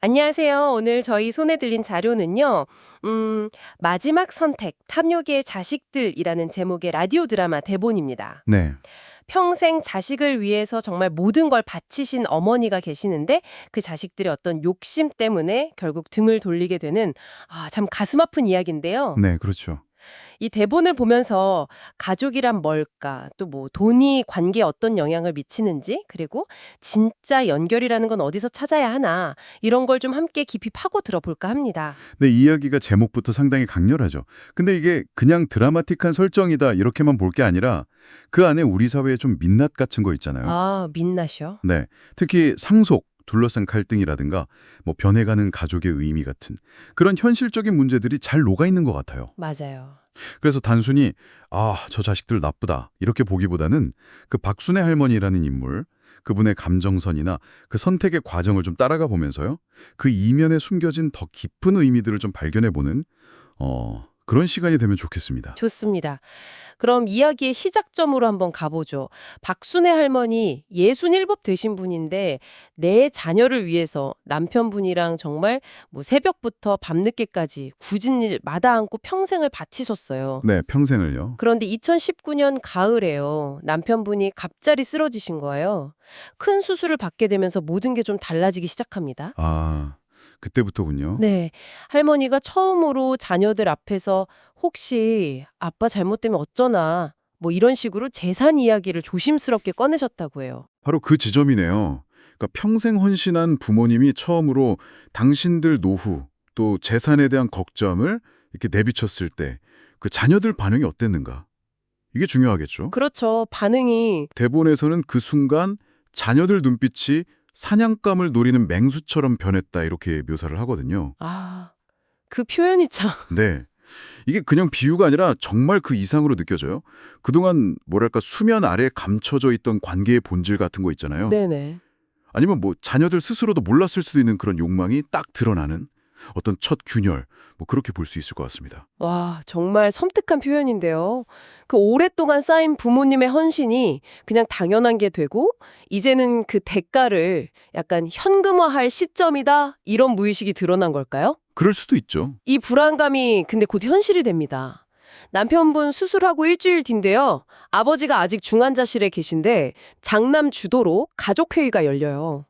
안녕하세요. 오늘 저희 손에 들린 자료는요. 마지막 선택, 탐욕의 자식들이라는 제목의 라디오 드라마 대본입니다. 네. 평생 자식을 위해서 정말 모든 걸 바치신 어머니가 계시는데 그 자식들의 어떤 욕심 때문에 결국 등을 돌리게 되는 참 가슴 아픈 이야기인데요. 네, 그렇죠. 이 대본을 보면서 가족이란 뭘까, 또 뭐 돈이 관계에 어떤 영향을 미치는지, 그리고 진짜 연결이라는 건 어디서 찾아야 하나, 이런 걸 좀 함께 깊이 파고 들어볼까 합니다. 네, 이야기가 제목부터 상당히 강렬하죠. 근데 이게 그냥 드라마틱한 설정이다 이렇게만 볼 게 아니라 그 안에 우리 사회의 좀 민낯 같은 거 있잖아요. 민낯이요? 네. 특히 상속, 둘러싼 갈등이라든가 뭐 변해가는 가족의 의미 같은 그런 현실적인 문제들이 잘 녹아 있는 것 같아요. 맞아요. 그래서 단순히 저 자식들 나쁘다 이렇게 보기보다는 그 박순애 할머니라는 인물, 그분의 감정선이나 그 선택의 과정을 좀 따라가 보면서요. 그 이면에 숨겨진 더 깊은 의미들을 좀 발견해보는 그런 시간이 되면 좋겠습니다. 좋습니다. 그럼 이야기의 시작점으로 한번 가보죠. 박순애 할머니 67 되신 분인데 내 자녀를 위해서 남편분이랑 정말 뭐 새벽부터 밤늦게까지 굳은 일 마다 않고 평생을 바치셨어요. 네, 평생을요. 그런데 2019년 가을에요. 남편분이 갑자기 쓰러지신 거예요. 큰 수술을 받게 되면서 모든 게 좀 달라지기 시작합니다. 그때부터군요. 네. 할머니가 처음으로 자녀들 앞에서 혹시 아빠 잘못되면 어쩌나 뭐 이런 식으로 재산 이야기를 조심스럽게 꺼내셨다고 해요. 바로 그 지점이네요. 그러니까 평생 헌신한 부모님이 처음으로 당신들 노후 또 재산에 대한 걱정을 이렇게 내비쳤을 때 그 자녀들 반응이 어땠는가? 이게 중요하겠죠. 그렇죠. 반응이 대본에서는 그 순간 자녀들 눈빛이 사냥감을 노리는 맹수처럼 변했다 이렇게 묘사를 하거든요. 그 표현이 참 네. 이게 그냥 비유가 아니라 정말 그 이상으로 느껴져요. 그동안 뭐랄까 수면 아래에 감춰져 있던 관계의 본질 같은 거 있잖아요. 네네. 아니면 뭐 자녀들 스스로도 몰랐을 수도 있는 그런 욕망이 딱 드러나는 어떤 첫 균열, 뭐 그렇게 볼 수 있을 것 같습니다. 와, 정말 섬뜩한 표현인데요. 그 오랫동안 쌓인 부모님의 헌신이 그냥 당연한 게 되고 이제는 그 대가를 약간 현금화할 시점이다 이런 무의식이 드러난 걸까요? 그럴 수도 있죠. 이 불안감이 근데 곧 현실이 됩니다. 남편분 수술하고 일주일 뒤인데요. 아버지가 아직 중환자실에 계신데 장남 주도로 가족회의가 열려요.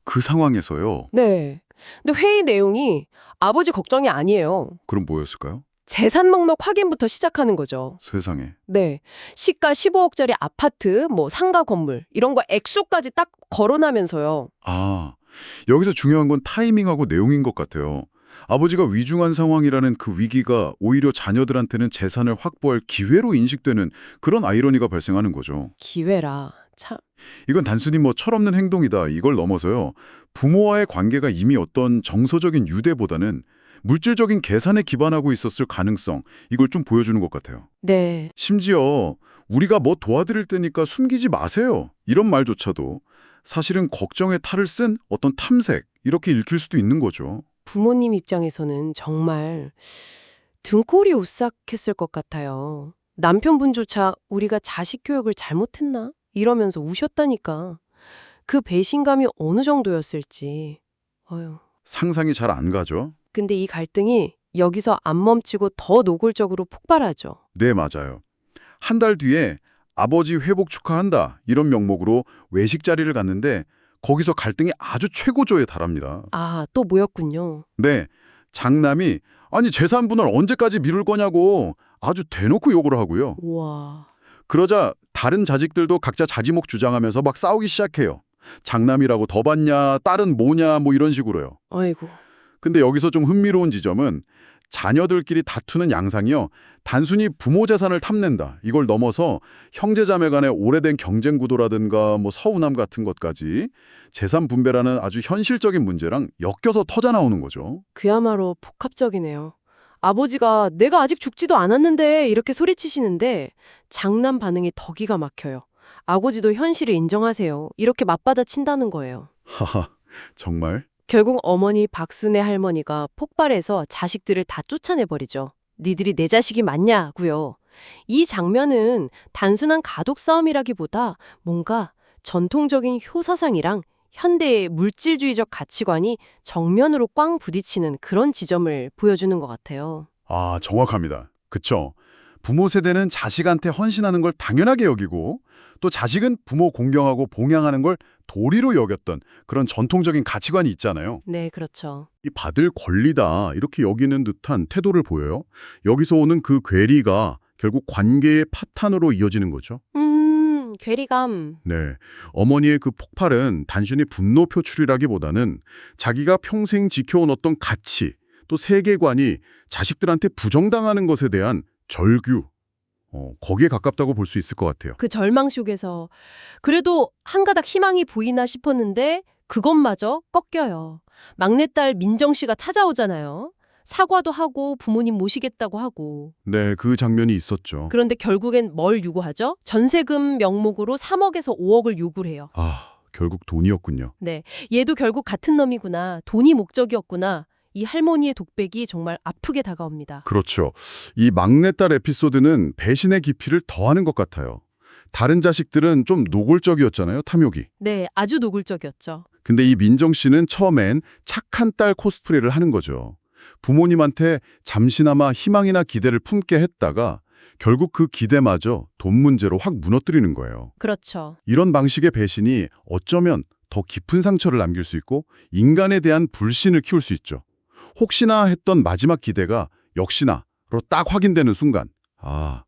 그 상황에서요. 네. 근데 회의 내용이 아버지 걱정이 아니에요. 그럼 뭐였을까요? 재산 목록 확인부터 시작하는 거죠. 세상에. 네. 시가 15억짜리 아파트, 뭐 상가 건물 이런 거 액수까지 딱 거론하면서요. 여기서 중요한 건 타이밍하고 내용인 것 같아요. 아버지가 위중한 상황이라는 그 위기가 오히려 자녀들한테는 재산을 확보할 기회로 인식되는 그런 아이러니가 발생하는 거죠. 기회라. 참. 이건 단순히 뭐 철없는 행동이다 이걸 넘어서요. 부모와의 관계가 이미 어떤 정서적인 유대보다는 물질적인 계산에 기반하고 있었을 가능성 이걸 좀 보여주는 것 같아요. 네. 심지어 우리가 뭐 도와드릴 테니까 숨기지 마세요. 이런 말조차도 사실은 걱정의 탈을 쓴 어떤 탐색 이렇게 읽힐 수도 있는 거죠. 부모님 입장에서는 정말 등골이 오싹했을 것 같아요. 남편분조차 우리가 자식 교육을 잘못했나? 이러면서 우셨다니까. 그 배신감이 어느 정도였을지. 어휴. 상상이 잘 안 가죠? 근데 이 갈등이 여기서 안 멈추고 더 노골적으로 폭발하죠. 네, 맞아요. 한 달 뒤에 아버지 회복 축하한다 이런 명목으로 외식 자리를 갔는데 거기서 갈등이 아주 최고조에 달합니다. 또 뭐였군요. 네, 장남이 아니 재산 분할 언제까지 미룰 거냐고 아주 대놓고 욕을 하고요. 우와. 그러자 다른 자식들도 각자 자지목 주장하면서 막 싸우기 시작해요. 장남이라고 더 받냐, 딸은 뭐냐 뭐 이런 식으로요. 아이고. 근데 여기서 좀 흥미로운 지점은 자녀들끼리 다투는 양상이요. 단순히 부모 재산을 탐낸다. 이걸 넘어서 형제자매 간의 오래된 경쟁 구도라든가 뭐 서운함 같은 것까지 재산 분배라는 아주 현실적인 문제랑 엮여서 터져 나오는 거죠. 그야말로 복합적이네요. 아버지가 내가 아직 죽지도 않았는데 이렇게 소리치시는데 장남 반응이 더 기가 막혀요. 아버지도 현실을 인정하세요. 이렇게 맞받아친다는 거예요. 하하, 정말? 결국 어머니 박순애 할머니가 폭발해서 자식들을 다 쫓아내버리죠. 니들이 내 자식이 맞냐고요. 이 장면은 단순한 가족 싸움이라기보다 뭔가 전통적인 효사상이랑 현대의 물질주의적 가치관이 정면으로 꽝 부딪히는 그런 지점을 보여주는 것 같아요. 아, 정확합니다. 그쵸. 부모 세대는 자식한테 헌신하는 걸 당연하게 여기고 또 자식은 부모 공경하고 봉양하는 걸 도리로 여겼던 그런 전통적인 가치관이 있잖아요. 네, 그렇죠. 이 받을 권리다 이렇게 여기는 듯한 태도를 보여요. 여기서 오는 그 괴리가 결국 관계의 파탄으로 이어지는 거죠. 괴리감. 네, 어머니의 그 폭발은 단순히 분노 표출이라기보다는 자기가 평생 지켜온 어떤 가치, 또 세계관이 자식들한테 부정당하는 것에 대한 절규, 거기에 가깝다고 볼 수 있을 것 같아요. 그 절망 속에서 그래도 한 가닥 희망이 보이나 싶었는데 그것마저 꺾여요. 막내딸 민정 씨가 찾아오잖아요. 사과도 하고 부모님 모시겠다고 하고. 네, 그 장면이 있었죠. 그런데 결국엔 뭘 요구하죠? 전세금 명목으로 3억에서 5억을 요구를 해요. 아, 결국 돈이었군요. 네, 얘도 결국 같은 놈이구나. 돈이 목적이었구나. 이 할머니의 독백이 정말 아프게 다가옵니다. 그렇죠. 이 막내딸 에피소드는 배신의 깊이를 더하는 것 같아요. 다른 자식들은 좀 노골적이었잖아요, 탐욕이. 네, 아주 노골적이었죠. 근데 이 민정 씨는 처음엔 착한 딸 코스프레를 하는 거죠. 부모님한테 잠시나마 희망이나 기대를 품게 했다가 결국 그 기대마저 돈 문제로 확 무너뜨리는 거예요. 그렇죠. 이런 방식의 배신이 어쩌면 더 깊은 상처를 남길 수 있고 인간에 대한 불신을 키울 수 있죠. 혹시나 했던 마지막 기대가 역시나로 딱 확인되는 순간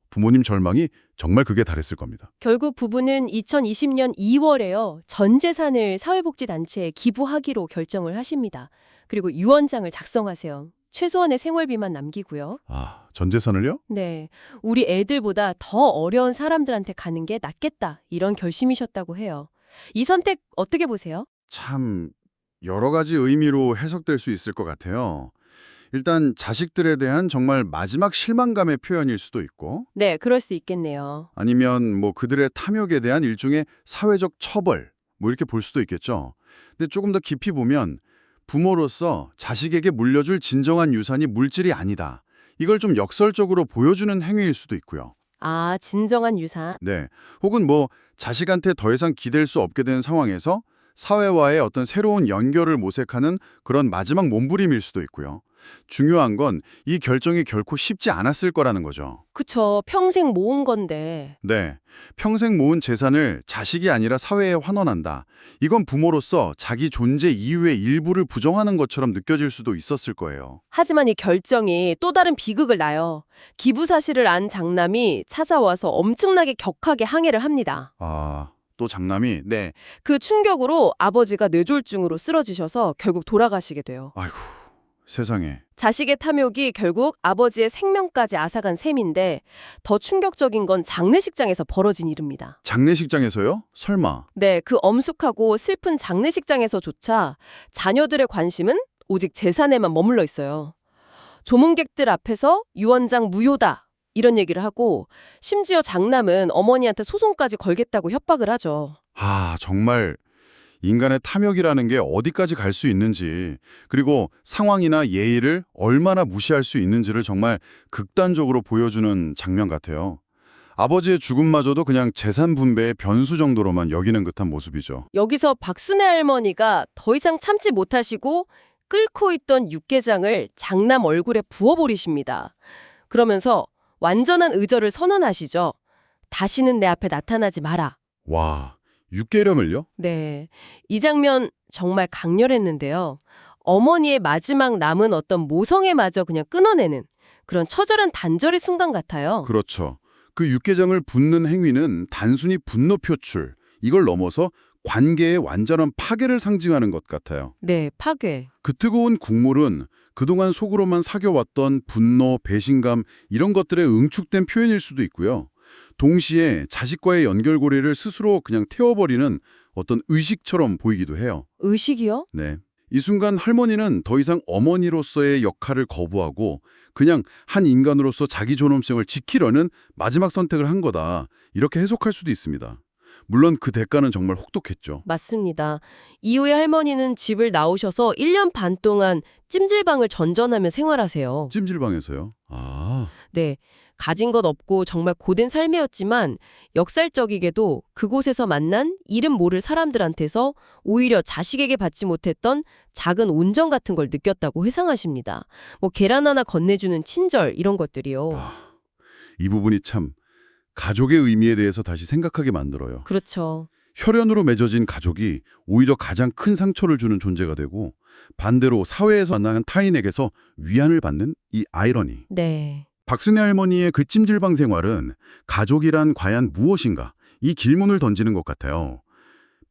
부모님 절망이 정말 극에 달했을 겁니다. 결국 부부는 2020년 2월에요. 전 재산을 사회복지단체에 기부하기로 결정을 하십니다. 그리고 유언장을 작성하세요. 최소한의 생활비만 남기고요. 전 재산을요? 네, 우리 애들보다 더 어려운 사람들한테 가는 게 낫겠다. 이런 결심이셨다고 해요. 이 선택 어떻게 보세요? 참 여러 가지 의미로 해석될 수 있을 것 같아요. 일단 자식들에 대한 정말 마지막 실망감의 표현일 수도 있고 네, 그럴 수 있겠네요. 아니면 뭐 그들의 탐욕에 대한 일종의 사회적 처벌 이렇게 볼 수도 있겠죠. 근데 조금 더 깊이 보면 부모로서 자식에게 물려줄 진정한 유산이 물질이 아니다. 이걸 좀 역설적으로 보여주는 행위일 수도 있고요. 아, 진정한 유산. 네. 혹은 뭐 자식한테 더 이상 기댈 수 없게 된 상황에서 사회와의 어떤 새로운 연결을 모색하는 그런 마지막 몸부림일 수도 있고요. 중요한 건 이 결정이 결코 쉽지 않았을 거라는 거죠. 그쵸. 평생 모은 건데. 네. 평생 모은 재산을 자식이 아니라 사회에 환원한다. 이건 부모로서 자기 존재 이유의 일부를 부정하는 것처럼 느껴질 수도 있었을 거예요. 하지만 이 결정이 또 다른 비극을 낳아요. 기부 사실을 안 장남이 찾아와서 엄청나게 격하게 항해를 합니다. 또 장남이 네. 그 충격으로 아버지가 뇌졸중으로 쓰러지셔서 결국 돌아가시게 돼요. 아이고, 세상에. 자식의 탐욕이 결국 아버지의 생명까지 앗아간 셈인데 더 충격적인 건 장례식장에서 벌어진 일입니다. 장례식장에서요? 설마. 네, 그 엄숙하고 슬픈 장례식장에서조차 자녀들의 관심은 오직 재산에만 머물러 있어요. 조문객들 앞에서 유언장 무효다 이런 얘기를 하고 심지어 장남은 어머니한테 소송까지 걸겠다고 협박을 하죠. 정말 인간의 탐욕이라는 게 어디까지 갈 수 있는지, 그리고 상황이나 예의를 얼마나 무시할 수 있는지를 정말 극단적으로 보여주는 장면 같아요. 아버지의 죽음마저도 그냥 재산 분배의 변수 정도로만 여기는 듯한 모습이죠. 여기서 박순애 할머니가 더 이상 참지 못하시고 끓고 있던 육개장을 장남 얼굴에 부어버리십니다. 그러면서 완전한 의절을 선언하시죠. 다시는 내 앞에 나타나지 마라. 와, 육개령을요? 네, 이 장면 정말 강렬했는데요. 어머니의 마지막 남은 어떤 모성애마저 그냥 끊어내는 그런 처절한 단절의 순간 같아요. 그렇죠. 그 육개장을 붓는 행위는 단순히 분노 표출, 이걸 넘어서 관계의 완전한 파괴를 상징하는 것 같아요. 네, 파괴. 그 뜨거운 국물은 그동안 속으로만 사겨왔던 분노, 배신감 이런 것들의 응축된 표현일 수도 있고요. 동시에 자식과의 연결고리를 스스로 그냥 태워버리는 어떤 의식처럼 보이기도 해요. 의식이요? 네. 이 순간 할머니는 더 이상 어머니로서의 역할을 거부하고 그냥 한 인간으로서 자기 존엄성을 지키려는 마지막 선택을 한 거다. 이렇게 해석할 수도 있습니다. 물론 그 대가는 정말 혹독했죠. 맞습니다. 이후에 할머니는 집을 나오셔서 1년 반 동안 찜질방을 전전하며 생활하세요. 찜질방에서요? 네, 가진 것 없고 정말 고된 삶이었지만 역살적이게도 그곳에서 만난 이름 모를 사람들한테서 오히려 자식에게 받지 못했던 작은 온정 같은 걸 느꼈다고 회상하십니다. 뭐 계란 하나 건네주는 친절 이런 것들이요. 이 부분이 참 가족의 의미에 대해서 다시 생각하게 만들어요. 그렇죠. 혈연으로 맺어진 가족이 오히려 가장 큰 상처를 주는 존재가 되고 반대로 사회에서 만나는 타인에게서 위안을 받는 이 아이러니. 네. 박순애 할머니의 그 찜질방 생활은 가족이란 과연 무엇인가? 이 질문을 던지는 것 같아요.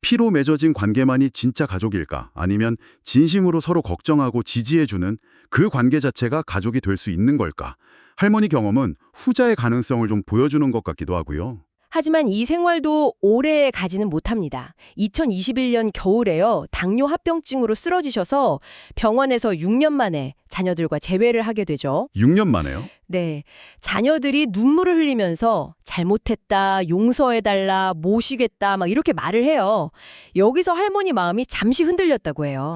피로 맺어진 관계만이 진짜 가족일까? 아니면 진심으로 서로 걱정하고 지지해주는 그 관계 자체가 가족이 될 수 있는 걸까? 할머니 경험은 후자의 가능성을 좀 보여주는 것 같기도 하고요. 하지만 이 생활도 오래 가지는 못합니다. 2021년 겨울에요. 당뇨 합병증으로 쓰러지셔서 병원에서 6년 만에 자녀들과 재회를 하게 되죠. 6년 만에요? 네. 자녀들이 눈물을 흘리면서 잘못했다, 용서해달라, 모시겠다 막 이렇게 말을 해요. 여기서 할머니 마음이 잠시 흔들렸다고 해요.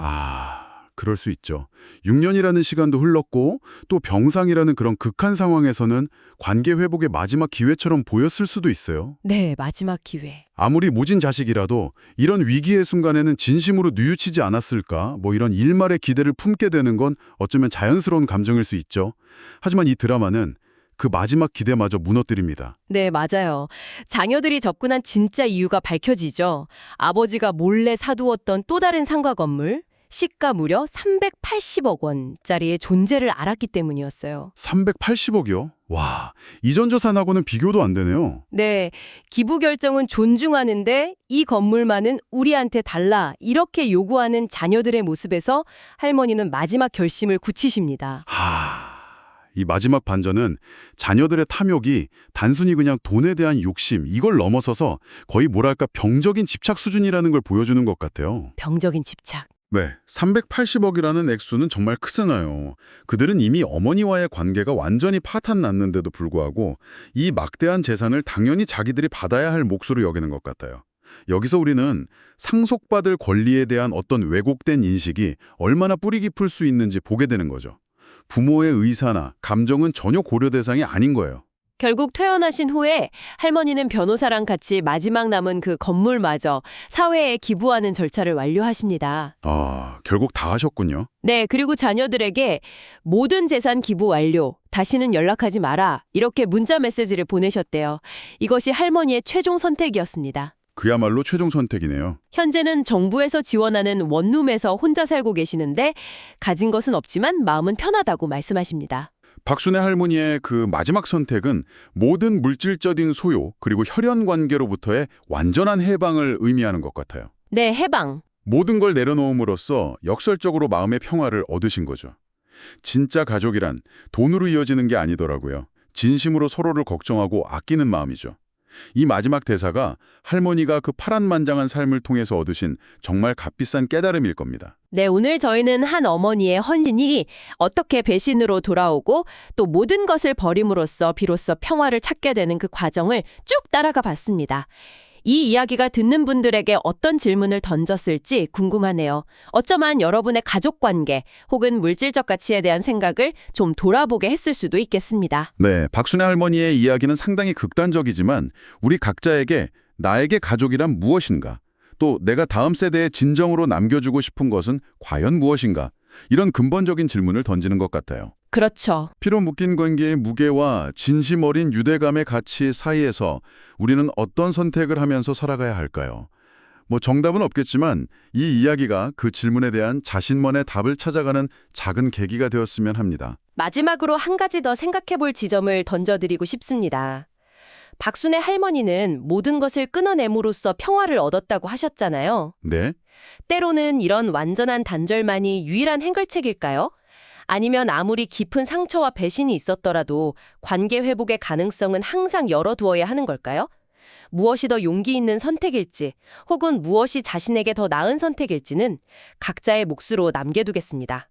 그럴 수 있죠. 6년이라는 시간도 흘렀고 또 병상이라는 그런 극한 상황에서는 관계 회복의 마지막 기회처럼 보였을 수도 있어요. 네, 마지막 기회. 아무리 모진 자식이라도 이런 위기의 순간에는 진심으로 뉘우치지 않았을까? 뭐 이런 일말의 기대를 품게 되는 건 어쩌면 자연스러운 감정일 수 있죠. 하지만 이 드라마는 그 마지막 기대마저 무너뜨립니다. 네, 맞아요. 자녀들이 접근한 진짜 이유가 밝혀지죠. 아버지가 몰래 사두었던 또 다른 상가 건물, 시가 무려 380억 원짜리의 존재를 알았기 때문이었어요. 380억이요? 와, 이전 재산하고는 비교도 안 되네요. 네, 기부 결정은 존중하는데 이 건물만은 우리한테 달라 이렇게 요구하는 자녀들의 모습에서 할머니는 마지막 결심을 굳히십니다. 이 마지막 반전은 자녀들의 탐욕이 단순히 그냥 돈에 대한 욕심, 이걸 넘어서서 거의 뭐랄까 병적인 집착 수준이라는 걸 보여주는 것 같아요. 병적인 집착. 네, 380억이라는 액수는 정말 크잖아요. 그들은 이미 어머니와의 관계가 완전히 파탄났는데도 불구하고 이 막대한 재산을 당연히 자기들이 받아야 할 몫으로 여기는 것 같아요. 여기서 우리는 상속받을 권리에 대한 어떤 왜곡된 인식이 얼마나 뿌리 깊을 수 있는지 보게 되는 거죠. 부모의 의사나 감정은 전혀 고려 대상이 아닌 거예요. 결국 퇴원하신 후에 할머니는 변호사랑 같이 마지막 남은 그 건물마저 사회에 기부하는 절차를 완료하십니다. 결국 다 하셨군요. 네, 그리고 자녀들에게 모든 재산 기부 완료, 다시는 연락하지 마라 이렇게 문자 메시지를 보내셨대요. 이것이 할머니의 최종 선택이었습니다. 그야말로 최종 선택이네요. 현재는 정부에서 지원하는 원룸에서 혼자 살고 계시는데 가진 것은 없지만 마음은 편하다고 말씀하십니다. 박순애 할머니의 그 마지막 선택은 모든 물질적인 소요 그리고 혈연 관계로부터의 완전한 해방을 의미하는 것 같아요. 네, 해방. 모든 걸 내려놓음으로써 역설적으로 마음의 평화를 얻으신 거죠. 진짜 가족이란 돈으로 이어지는 게 아니더라고요. 진심으로 서로를 걱정하고 아끼는 마음이죠. 이 마지막 대사가 할머니가 그 파란만장한 삶을 통해서 얻으신 정말 값비싼 깨달음일 겁니다. 네, 오늘 저희는 한 어머니의 헌신이 어떻게 배신으로 돌아오고 또 모든 것을 버림으로써 비로소 평화를 찾게 되는 그 과정을 쭉 따라가 봤습니다. 이 이야기가 듣는 분들에게 어떤 질문을 던졌을지 궁금하네요. 어쩌면 여러분의 가족관계 혹은 물질적 가치에 대한 생각을 좀 돌아보게 했을 수도 있겠습니다. 네, 박순애 할머니의 이야기는 상당히 극단적이지만 우리 각자에게 나에게 가족이란 무엇인가? 또 내가 다음 세대에 진정으로 남겨주고 싶은 것은 과연 무엇인가? 이런 근본적인 질문을 던지는 것 같아요. 그렇죠. 피로 묶인 관계의 무게와 진심 어린 유대감의 가치 사이에서 우리는 어떤 선택을 하면서 살아가야 할까요? 뭐 정답은 없겠지만 이 이야기가 그 질문에 대한 자신만의 답을 찾아가는 작은 계기가 되었으면 합니다. 마지막으로 한 가지 더 생각해 볼 지점을 던져드리고 싶습니다. 박순애 할머니는 모든 것을 끊어냄으로써 평화를 얻었다고 하셨잖아요. 네? 때로는 이런 완전한 단절만이 유일한 해결책일까요? 아니면 아무리 깊은 상처와 배신이 있었더라도 관계 회복의 가능성은 항상 열어두어야 하는 걸까요? 무엇이 더 용기 있는 선택일지 혹은 무엇이 자신에게 더 나은 선택일지는 각자의 몫으로 남겨두겠습니다.